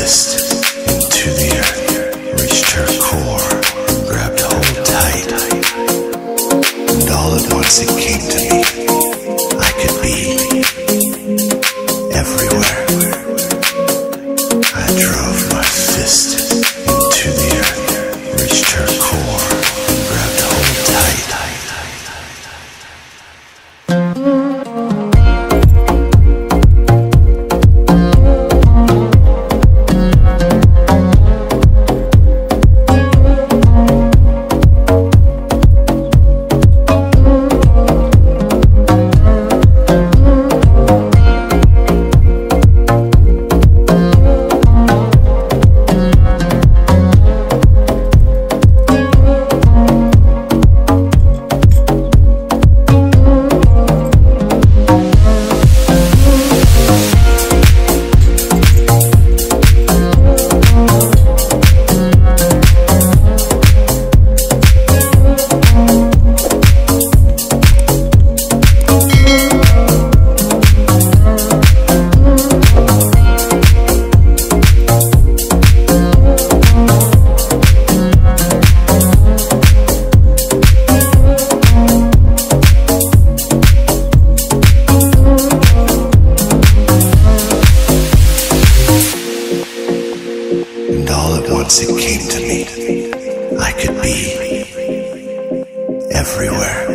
fist into the earth, reached her core, grabbed hold tight, and all at once it came to me. I could be everywhere. I drove my fist into the earth, reached her core, grabbed hold tight. It came to me. I could be everywhere.